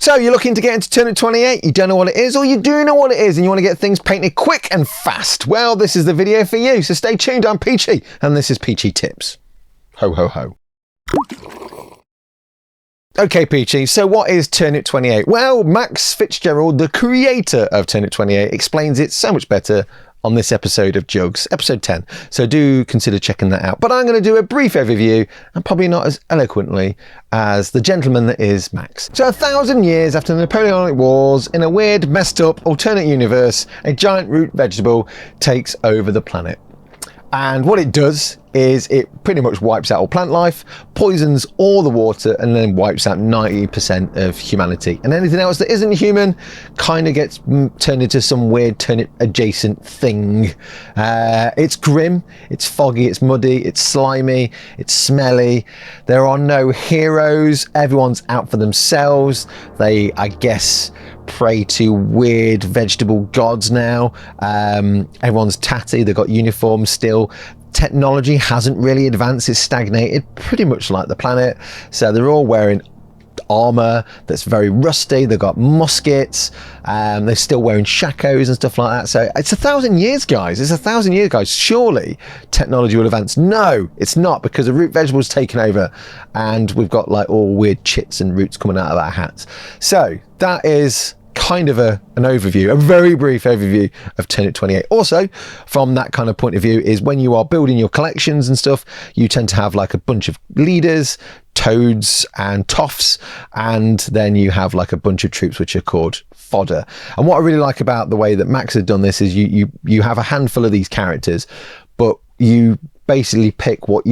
So you're looking to get into Turnip28, you don't know what it is, or you do know what it is and you want to get things painted quick and fast. Well, this is the video for you, so stay tuned. I'm Peachy, and this is Peachy Tips. Ho, ho, ho. Okay, Peachy, so what is Turnip28? Well, Max Fitzgerald, the creator of Turnip28, explains it so much better on this episode of Jugs, episode 10. So do consider checking that out. But I'm going to do a brief overview, and probably not as eloquently as the gentleman that is Max. So 1,000 years after the Napoleonic Wars, in a weird, messed up, alternate universe, a giant root vegetable takes over the planet. And what it does is it pretty much wipes out all plant life, poisons all the water, and then wipes out 90% of humanity. And anything else that isn't human kind of gets turned into some weird turnip adjacent thing. It's grim, it's foggy, it's muddy, it's slimy, it's smelly. There are no heroes. Everyone's out for themselves. They, I guess, pray to weird vegetable gods now. Everyone's tatty, they've got uniforms still. Technology hasn't really advanced, it's stagnated, pretty much like the planet. So they're all wearing armor that's very rusty, they've got muskets, they're still wearing shakos and stuff like that. So it's 1,000 years, guys. It's 1,000 years, guys. Surely technology will advance. No, it's not, because the root vegetable's taken over and we've got like all weird chits and roots coming out of our hats. So that is kind of an overview, a very brief overview of Turnip28. Also, from that kind of point of view, is when you are building your collections and stuff, you tend to have like a bunch of leaders, toads and toffs, and then you have like a bunch of troops which are called fodder. And what I really like about the way that Max has done this is you have a handful of these characters, but you basically pick what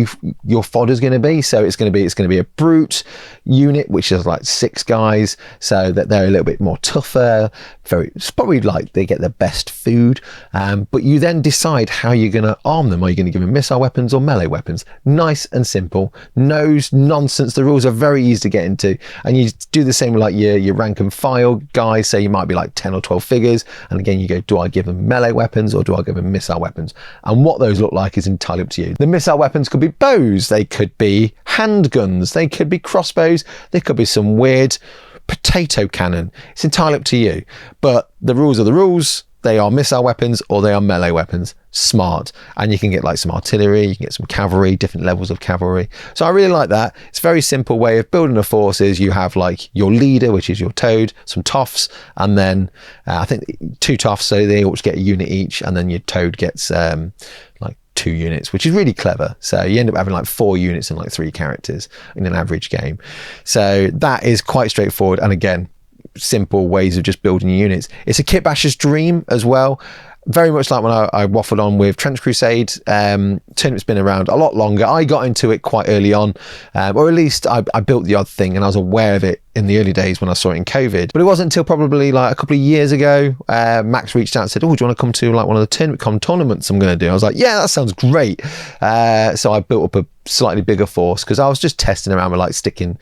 your fodder is going to be. So it's going to be a brute unit, which is like 6 guys, so that they're a little bit more tougher. It's probably like they get the best food, but you then decide how you're going to arm them. Are you going to give them missile weapons or melee weapons? Nice and simple, no nonsense. The rules are very easy to get into, and you do the same with like your rank and file guys. So you might be like 10 or 12 figures, and again you go, do I give them melee weapons or do I give them missile weapons? And what those look like is entirely up to you. The missile weapons could be bows, they could be handguns, they could be crossbows, they could be some weird potato cannon. It's entirely up to you. But the rules are the rules. They are missile weapons or they are melee weapons. Smart. And you can get like some artillery, you can get some cavalry, different levels of cavalry. So I really like that. It's a very simple way of building a force. Is you have like your leader, which is your toad, some toffs, and then I think 2 toffs, so they all get a unit each, and then your toad gets like 2 units, which is really clever. So you end up having like 4 units and like 3 characters in an average game. So that is quite straightforward, and again, simple ways of just building your units. It's a kit basher's dream as well. Very much like when I waffled on with Trench Crusade. Turnip's been around a lot longer. I got into it quite early on, or at least I built the odd thing, and I was aware of it in the early days when I saw it in COVID. But it wasn't until probably like a couple of years ago, Max reached out and said, oh, do you want to come to like one of the TurnipCon tournaments I'm going to do? I was like, yeah, that sounds great. So I built up a slightly bigger force, because I was just testing around with like sticking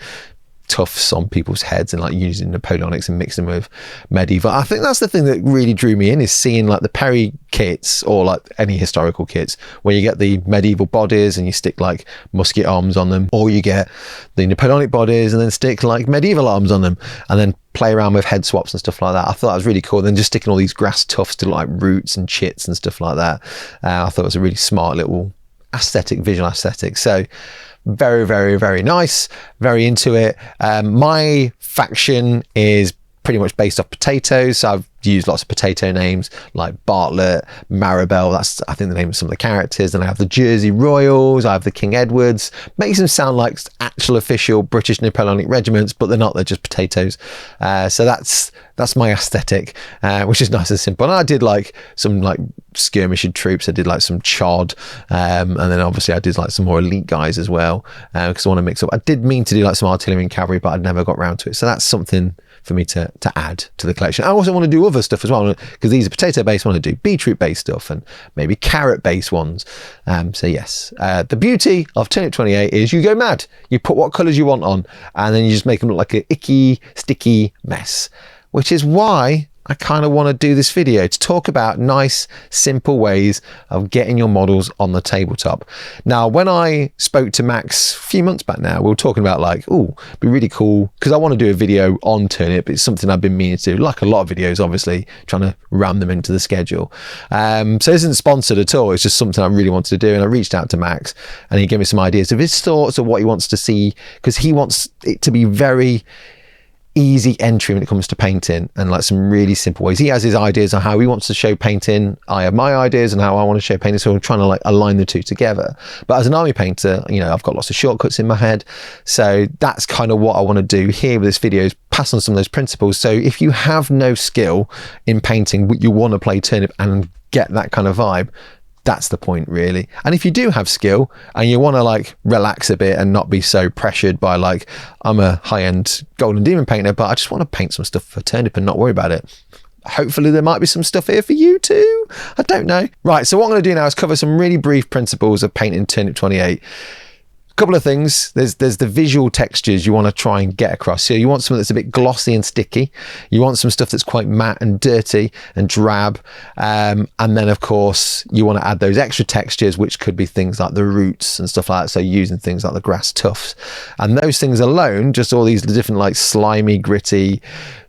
tufts on people's heads and like using Napoleonics and mixing them with medieval. I think that's the thing that really drew me in, is seeing like the Perry kits or like any historical kits where you get the medieval bodies and you stick like musket arms on them, or you get the Napoleonic bodies and then stick like medieval arms on them, and then play around with head swaps and stuff like that. I thought that was really cool. Then just sticking all these grass tufts to like roots and chits and stuff like that. I thought it was a really smart little visual aesthetic. So very, very, very nice, very into it. My faction is pretty much based off potatoes, so I've used lots of potato names like Bartlett, Maribel, that's I think the name of some of the characters. Then I have the Jersey Royals, I have the King Edwards. Makes them sound like actual official British Napoleonic regiments, but they're not, they're just potatoes. So that's my aesthetic, which is nice and simple. And I did like some like skirmishing troops, I did like some chod, and then obviously I did like some more elite guys as well, because I want to mix up. I did mean to do like some artillery and cavalry, but I'd never got around to it. So that's something for me to add to the collection. I also want to do other stuff as well, because these are potato based. I want to do beetroot based stuff and maybe carrot based ones. So yes, the beauty of Turnip28 is you go mad. You put what colours you want on, and then you just make them look like an icky, sticky mess, which is why I kind of want to do this video to talk about nice, simple ways of getting your models on the tabletop. Now, when I spoke to Max a few months back now, we were talking about like, oh, it'd be really cool because I want to do a video on Turnip. It's something I've been meaning to do, like a lot of videos, obviously, trying to ram them into the schedule. So this isn't sponsored at all. It's just something I really wanted to do. And I reached out to Max and he gave me some ideas of his thoughts of what he wants to see, because he wants it to be very easy entry when it comes to painting and like some really simple ways. He has his ideas on how he wants to show painting. I have my ideas and how I want to show painting. So I'm trying to like align the two together. But as an army painter, you know, I've got lots of shortcuts in my head. So that's kind of what I want to do here with this video, is pass on some of those principles. So if you have no skill in painting, you want to play Turnip and get that kind of vibe, that's the point really. And if you do have skill and you want to like relax a bit and not be so pressured by like, I'm a high-end Golden Demon painter, but I just want to paint some stuff for Turnip and not worry about it. Hopefully there might be some stuff here for you too. I don't know. Right, so what I'm going to do now is cover some really brief principles of painting Turnip 28. Couple of things. There's the visual textures you want to try and get across. So you want something that's a bit glossy and sticky. You want some stuff that's quite matte and dirty and drab. And then of course you want to add those extra textures, which could be things like the roots and stuff like that. So using things like the grass tufts, and those things alone, just all these different like slimy, gritty,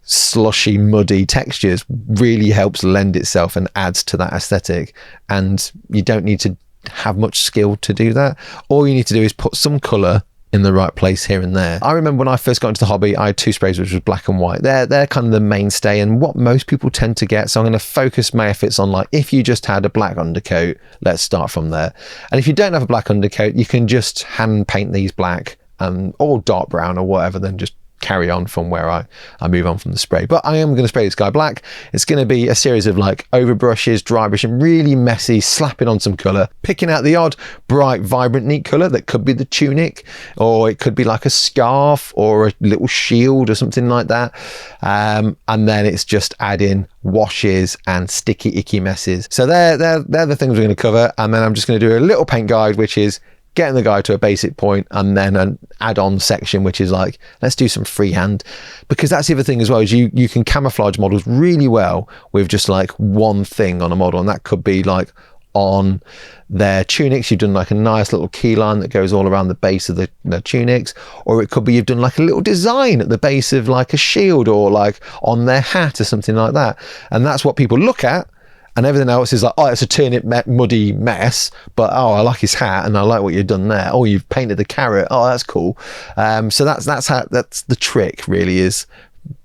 slushy, muddy textures really helps lend itself and adds to that aesthetic. And you don't need to have much skill to do that. All you need to do is put some color in the right place here and there. I remember when I first got into the hobby, I had two sprays which was black and white. They're kind of the mainstay and what most people tend to get. So I'm going to focus my efforts on like, if you just had a black undercoat, let's start from there. And if you don't have a black undercoat, you can just hand paint these black or dark brown or whatever, then just carry on from where I move on from the spray. But I am going to spray this guy black. It's going to be a series of like overbrushes, dry brushing, really messy, slapping on some color, picking out the odd bright, vibrant, neat color that could be the tunic, or it could be like a scarf or a little shield or something like that. And then it's just adding washes and sticky, icky messes. So they're the things we're going to cover. And then I'm just going to do a little paint guide, which is getting the guy to a basic point, and then an add-on section which is like, let's do some freehand, because that's the other thing as well, is you can camouflage models really well with just like one thing on a model, and that could be like on their tunics you've done like a nice little key line that goes all around the base of the tunics, or it could be you've done like a little design at the base of like a shield, or like on their hat or something like that. And that's what people look at, and everything else is like, oh, it's a Turnip muddy mess, but oh, I like his hat and I like what you've done there. Oh, you've painted the carrot. Oh, that's cool. So that's the trick really, is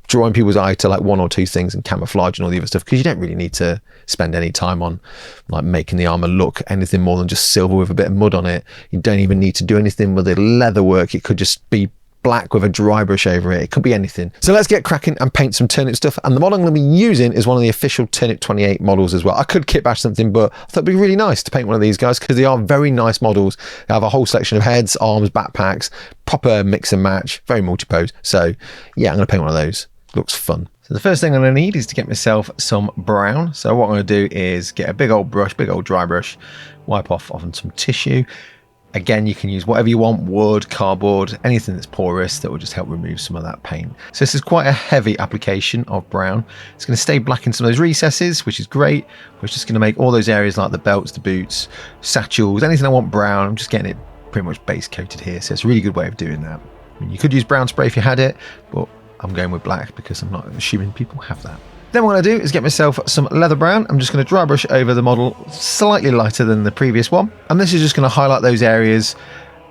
drawing people's eye to like one or two things and camouflage and all the other stuff, because you don't really need to spend any time on like making the armor look anything more than just silver with a bit of mud on it. You don't even need to do anything with the leather work. It could just be black with a dry brush over it. It could be anything. So let's get cracking and paint some Turnip stuff. And the model I'm going to be using is one of the official Turnip 28 models as well. I could kit bash something, but I thought it'd be really nice to paint one of these guys because they are very nice models. They have a whole selection of heads, arms, backpacks, proper mix and match, very multi-pose. So yeah, I'm going to paint one of those. Looks fun. So the first thing I'm going to need is to get myself some brown. So what I'm going to do is get a big old brush, big old dry brush, wipe off on some tissue. Again, you can use whatever you want, wood, cardboard, anything that's porous that will just help remove some of that paint. So this is quite a heavy application of brown. It's going to stay black in some of those recesses, which is great. We're just going to make all those areas like the belts, the boots, satchels, anything I want brown. I'm just getting it pretty much base coated here. So it's a really good way of doing that. I mean, you could use brown spray if you had it, but I'm going with black because I'm not assuming people have that. Then what I'm going to do is get myself some leather brown. I'm just going to dry brush over the model slightly lighter than the previous one. And this is just going to highlight those areas,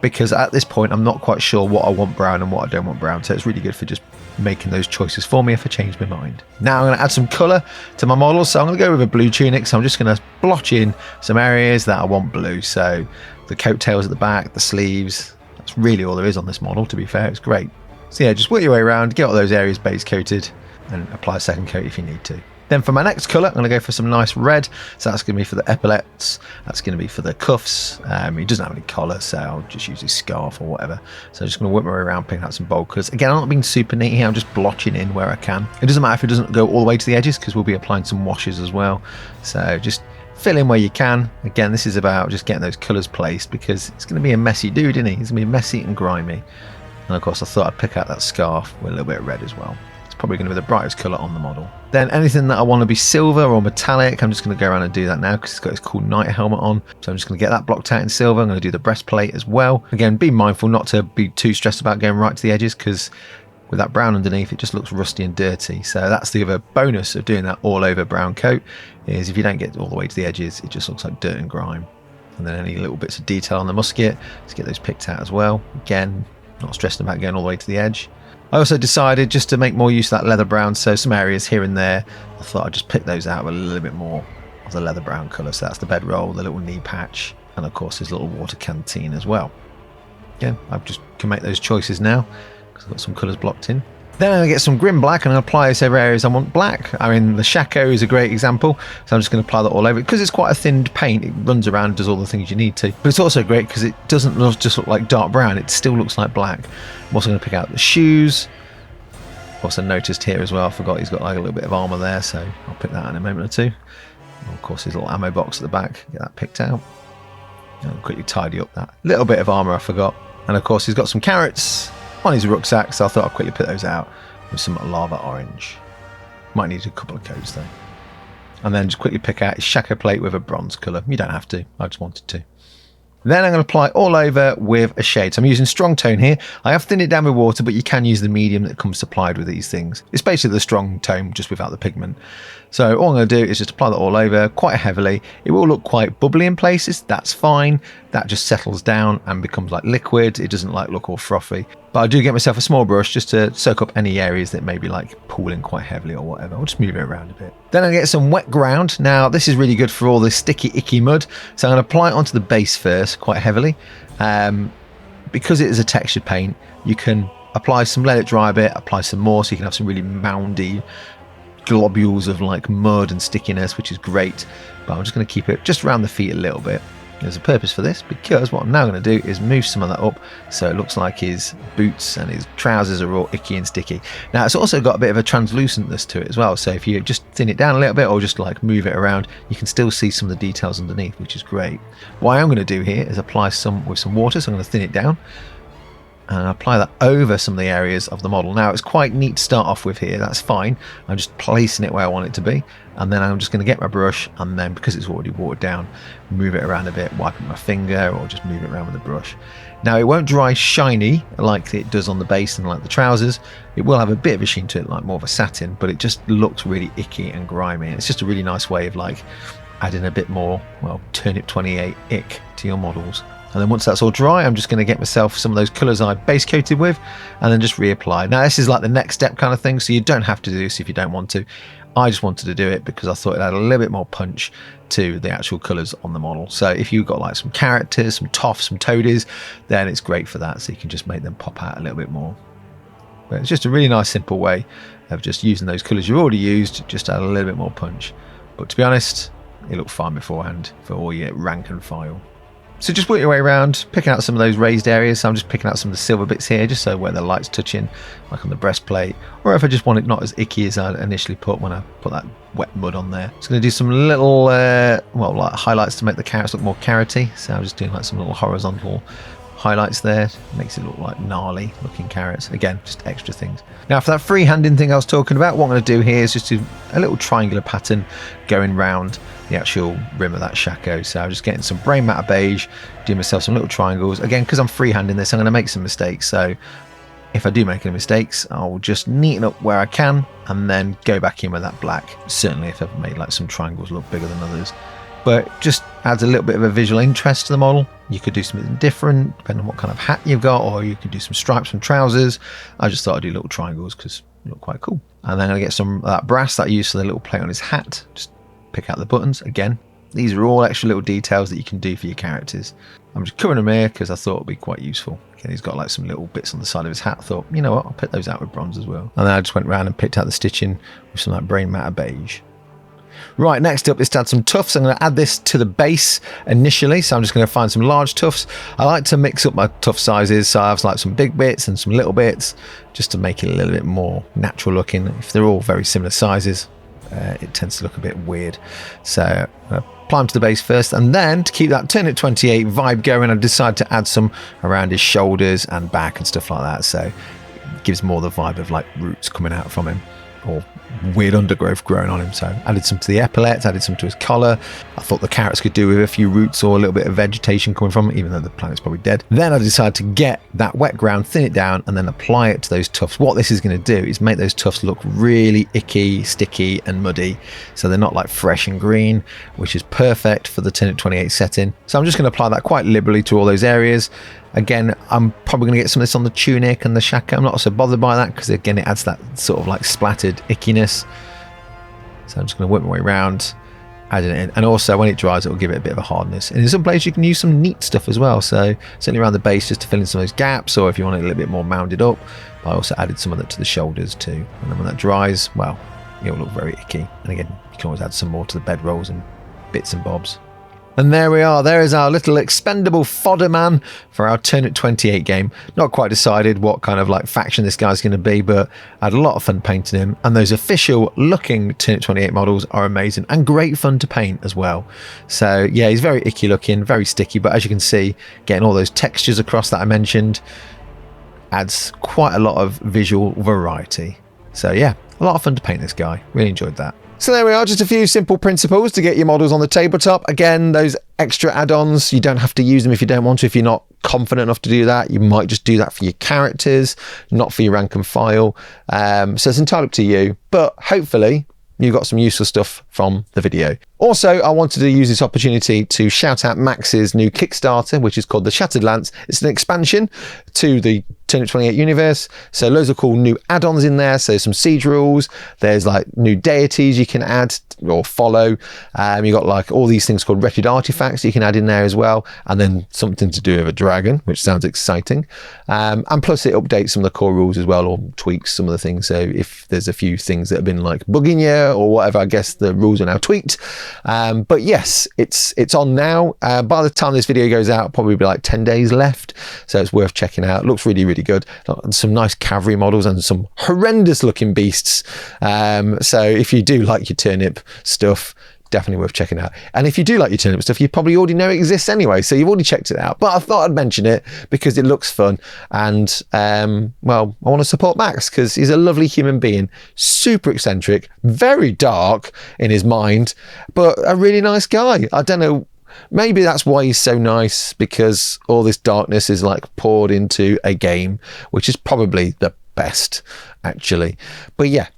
because at this point I'm not quite sure what I want brown and what I don't want brown. So it's really good for just making those choices for me if I change my mind. Now I'm going to add some colour to my model. So I'm going to go with a blue tunic. So I'm just going to blotch in some areas that I want blue. So the coattails at the back, the sleeves, that's really all there is on this model, to be fair. It's great. So yeah, just work your way around, get all those areas base coated, and apply a second coat if you need to. Then for my next colour, I'm going to go for some nice red. So that's going to be for the epaulets. That's going to be for the cuffs. He doesn't have any collar, so I'll just use his scarf or whatever. So I'm just going to whip my way around, picking out some bold colours. Again, I'm not being super neat here. I'm just blotching in where I can. It doesn't matter if it doesn't go all the way to the edges, because we'll be applying some washes as well. So just fill in where you can. Again, this is about just getting those colours placed, because it's going to be a messy dude, isn't he? He's going to be messy and grimy. And of course, I thought I'd pick out that scarf with a little bit of red as well. probably going to be the brightest colour on the model. Then anything that I want to be silver or metallic, I'm just going to go around and do that now because it's got its cool knight helmet on. So I'm just going to get that blocked out in silver. I'm going to do the breastplate as well. Again, be mindful not to be too stressed about going right to the edges, because with that brown underneath, it just looks rusty and dirty. So that's the other bonus of doing that all over brown coat, is if you don't get all the way to the edges, it just looks like dirt and grime. And then any little bits of detail on the musket, let's get those picked out as well. Again, not stressing about going all the way to the edge. I also decided just to make more use of that leather brown, so some areas here and there, I thought I'd just pick those out with a little bit more of the leather brown colour. So that's the bedroll, the little knee patch, and of course this little water canteen as well. Again, I just can make those choices now because I've got some colours blocked in. Then I'm going to get some grim black and I'll apply this over areas I want black. I mean, the Shako is a great example, so I'm just going to apply that all over it because it's quite a thinned paint. It runs around and does all the things you need to. But it's also great because it doesn't just look like dark brown, it still looks like black. I'm also going to pick out the shoes. Also noticed here as well, I forgot he's got like a little bit of armour there, so I'll pick that in a moment or two. And of course his little ammo box at the back, get that picked out. And I'll quickly tidy up that little bit of armour I forgot. And of course he's got some carrots on his rucksack, so I thought I'd quickly put those out with some lava orange. Might need a couple of coats though. And then just quickly pick out his Shako plate with a bronze colour. You don't have to, I just wanted to. Then I'm going to apply all over with a shade. So I'm using strong tone here. I have thinned it down with water, but you can use the medium that comes supplied with these things. It's basically the strong tone, just without the pigment. So all I'm going to do is just apply that all over quite heavily. It will look quite bubbly in places. That's fine. That just settles down and becomes like liquid. It doesn't like look all frothy. But I do get myself a small brush just to soak up any areas that may be like pooling quite heavily or whatever. I'll just move it around a bit. Then I get some wet ground. Now this is really good for all this sticky, icky mud. So I'm going to apply it onto the base first quite heavily. Because it is a textured paint, you can apply some, let it dry a bit, apply some more, so you can have some really moundy globules of like mud and stickiness, which is great. But I'm just going to keep it just around the feet a little bit. There's a purpose for this, because what I'm now going to do is move some of that up so it looks like his boots and his trousers are all icky and sticky. Now it's also got a bit of a translucentness to it as well, so if you just thin it down a little bit or just like move it around, you can still see some of the details underneath, which is great. What I'm going to do here is apply some with some water, so I'm going to thin it down and apply that over some of the areas of the model. Now it's quite neat to start off with here, that's fine. I'm just placing it where I want it to be, and then I'm just going to get my brush, and then because it's already watered down, move it around a bit, wipe it with my finger or just move it around with the brush. Now it won't dry shiny like it does on the base and like the trousers. It will have a bit of a sheen to it, like more of a satin, but it just looks really icky and grimy. It's just a really nice way of like adding a bit more, well, Turnip28 ick to your models. And then once that's all dry, I'm just going to get myself some of those colours I base coated with and then just reapply. Now this is like the next step kind of thing, so you don't have to do this if you don't want to. I just wanted to do it because I thought it had a little bit more punch to the actual colours on the model. So if you've got like some characters, some toffs, some toadies, then it's great for that, so you can just make them pop out a little bit more. But it's just a really nice simple way of just using those colours you've already used, just to add a little bit more punch. But to be honest, it looked fine beforehand for all your rank and file. So just work your way around, picking out some of those raised areas. So I'm just picking out some of the silver bits here, just so where the light's touching, like on the breastplate, or if I just want it not as icky as I initially put when I put that wet mud on there. Just going to do some little, well, like highlights to make the carrots look more carroty. So I'm just doing like some little horizontal highlights there. Makes it look like gnarly looking carrots. Again, just extra things. Now for that freehanding thing I was talking about, what I'm going to do here is just do a little triangular pattern going round the actual rim of that Shako. So I'm just getting some brain matter beige, doing myself some little triangles. Again, because I'm freehanding this, I'm going to make some mistakes. So if I do make any mistakes, I'll just neaten up where I can and then go back in with that black. Certainly if I've made like some triangles look bigger than others. But just adds a little bit of a visual interest to the model. You could do something different depending on what kind of hat you've got, or you could do some stripes from trousers. I just thought I'd do little triangles because they look quite cool. And then I'm going to get some of that brass that I used for the little plate on his hat. Just pick out the buttons. Again, these are all extra little details that you can do for your characters. I'm just covering them here because I thought it'd be quite useful. Okay, he's got like some little bits on the side of his hat. I thought, you know what, I'll pick those out with bronze as well. And then I just went around and picked out the stitching with some like brain matter beige. Right, next up is to add some tufts. I'm going to add this to the base initially, so I'm just going to find some large tufts. I like to mix up my tuft sizes, so I have like some big bits and some little bits, just to make it a little bit more natural looking. If they're all very similar sizes, it tends to look a bit weird. So apply them to the base first, and then to keep that Turnip28 vibe going, I decided to add some around his shoulders and back and stuff like that. So gives more the vibe of like roots coming out from him, or weird undergrowth growing on him. So added some to the epaulets, added some to his collar. I thought the carrots could do with a few roots or a little bit of vegetation coming from it, even though the plant's probably dead. Then I decided to get that wet ground, thin it down, and then apply it to those tufts. What this is going to do is make those tufts look really icky, sticky and muddy, so they're not like fresh and green, which is perfect for the Turnip 28 setting. So I'm just going to apply that quite liberally to all those areas. Again, I'm probably going to get some of this on the tunic and the shaka. I'm not so bothered by that because, again, it adds that sort of like splattered ickiness. So I'm just going to work my way around, adding it in. And also, when it dries, it will give it a bit of a hardness. And in some places, you can use some neat stuff as well. So certainly around the base, just to fill in some of those gaps, or if you want it a little bit more mounded up. But I also added some of that to the shoulders too. And then when that dries, well, it will look very icky. And again, you can always add some more to the bed rolls and bits and bobs. And there we are. There is our little expendable fodder man for our Turnip 28 game. Not quite decided what kind of like faction this guy's going to be, but I had a lot of fun painting him. And those official looking Turnip 28 models are amazing and great fun to paint as well. So yeah, he's very icky looking, very sticky, but as you can see, getting all those textures across that I mentioned adds quite a lot of visual variety. So yeah, a lot of fun to paint this guy. Really enjoyed that. So there we are, just a few simple principles to get your models on the tabletop. Again, those extra add-ons, you don't have to use them if you don't want to. If you're not confident enough to do that, you might just do that for your characters, not for your rank and file. So it's entirely up to you, but hopefully you got some useful stuff from the video. Also, I wanted to use this opportunity to shout out Max's new Kickstarter, which is called the Shattered Lance. It's an expansion to the Turnip 28 universe. So loads of cool new add-ons in there. So some siege rules. There's like new deities you can add or follow. You got like all these things called wretched artifacts you can add in there as well. And then something to do with a dragon, which sounds exciting. And plus it updates some of the core rules as well, or tweaks some of the things. So if there's a few things that have been like bugging you or whatever, I guess the rules are now tweaked. But yes, it's on now. By the time this video goes out, probably be like 10 days left. So it's worth checking out. Looks really, really good. Some nice cavalry models and some horrendous looking beasts. So if you do like your turnip stuff, definitely worth checking out. And if you do like your turnip stuff, you probably already know it exists anyway, so you've already checked it out. But I thought I'd mention it because it looks fun, and well, I want to support Max because he's a lovely human being, super eccentric, very dark in his mind, but a really nice guy. I don't know, maybe that's why he's so nice, because all this darkness is like poured into a game, which is probably the best actually. But yeah,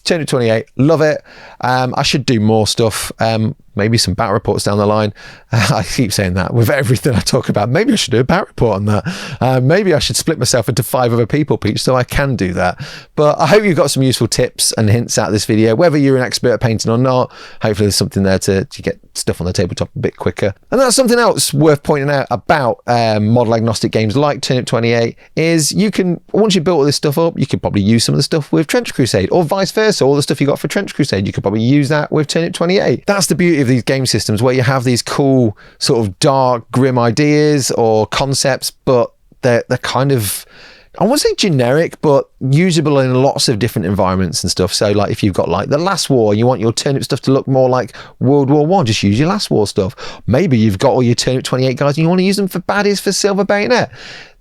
Turnip 28, love it. I should do more stuff, maybe some battle reports down the line. I keep saying that with everything I talk about. Maybe I should do a battle report on that. Maybe I should split myself into 5 other people, Peach, so I can do that. But I hope you've got some useful tips and hints out of this video, whether you're an expert at painting or not. Hopefully there's something there to get stuff on the tabletop a bit quicker. And that's something else worth pointing out about model agnostic games like Turnip 28 is you can, once you built all this stuff up, you could probably use some of the stuff with Trench Crusade, or vice versa. All the stuff you got for Trench Crusade, you could probably use that with Turnip 28. That's the beauty of these game systems, where you have these cool sort of dark, grim ideas or concepts, but they're kind of, I won't say generic, but usable in lots of different environments and stuff. So like if you've got like the Last War, you want your turnip stuff to look more like World War One, just use your Last War stuff. Maybe you've got all your Turnip 28 guys and you want to use them for baddies for Silver Bayonet.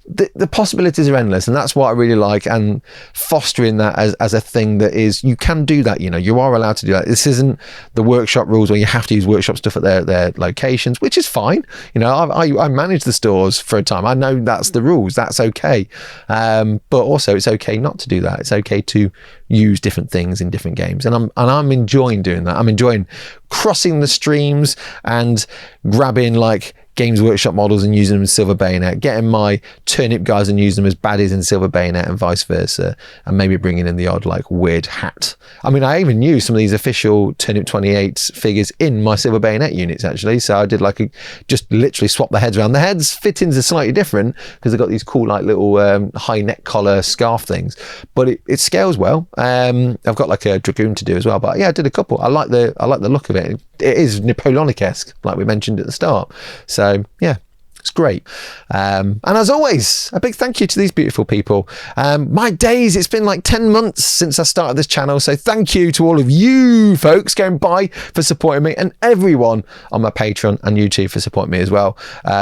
The possibilities are endless, and that's what I really like, and fostering that as a thing that is, you can do that, you know, you are allowed to do that. This isn't the workshop rules where you have to use workshop stuff at their locations, which is fine. You know, I manage the stores for a time. I know that's the rules, that's okay. But also it's okay not to do that. It's okay to use different things in different games, and I'm enjoying doing that. I'm enjoying crossing the streams and grabbing like Games Workshop models and using them in Silver Bayonet, getting my Turnip guys and using them as baddies in Silver Bayonet, and vice versa, and maybe bringing in the odd like weird hat. I mean, I even used some of these official Turnip 28 figures in my Silver Bayonet units actually, so I did like just literally swap the heads around. The heads fittings are slightly different because they've got these cool like little high neck collar scarf things, but it scales well. I've got like a Dragoon to do as well, but yeah, I did a couple. I like the look of it. It is Napoleonic-esque, like we mentioned at the start. So yeah, it's great. And as always, a big thank you to these beautiful people. My days, it's been like 10 months since I started this channel, so thank you to all of you folks going by for supporting me, and everyone on my Patreon and YouTube for supporting me as well.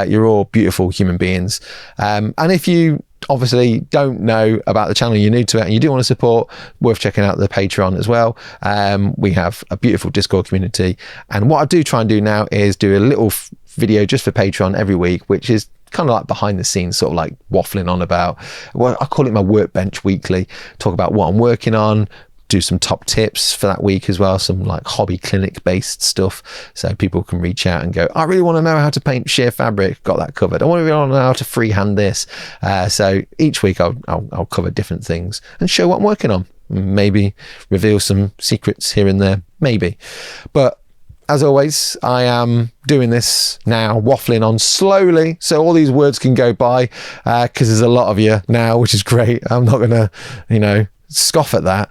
You're all beautiful human beings. And if you obviously don't know about the channel, you're new to it and you do want to support, worth checking out the Patreon as well. We have a beautiful Discord community, and what I do try and do now is do a little video just for Patreon every week, which is kind of like behind the scenes, sort of like waffling on about, well, I call it my workbench weekly, talk about what I'm working on, do some top tips for that week as well, some like hobby clinic based stuff, so people can reach out and go, I really want to know how to paint sheer fabric, got that covered. I want to know how to freehand this. So each week I'll cover different things and show what I'm working on, maybe reveal some secrets here and there, maybe. But as always, I am doing this now, waffling on slowly, so all these words can go by, because there's a lot of you now, which is great. I'm not gonna, scoff at that.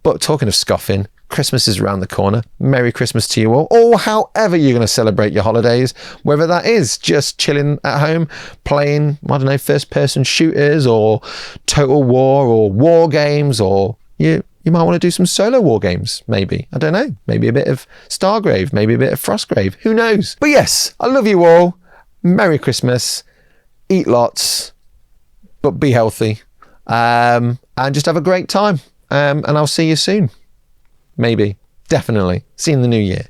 But talking of scoffing, Christmas is around the corner. Merry Christmas to you all, or however you're going to celebrate your holidays, whether that is just chilling at home, playing, I don't know, first person shooters or Total War or war games, or you might want to do some solo war games, maybe. I don't know. Maybe a bit of Stargrave, maybe a bit of Frostgrave. Who knows? But yes, I love you all. Merry Christmas. Eat lots, but be healthy. And just have a great time. And I'll see you soon. Maybe. Definitely. See you in the new year.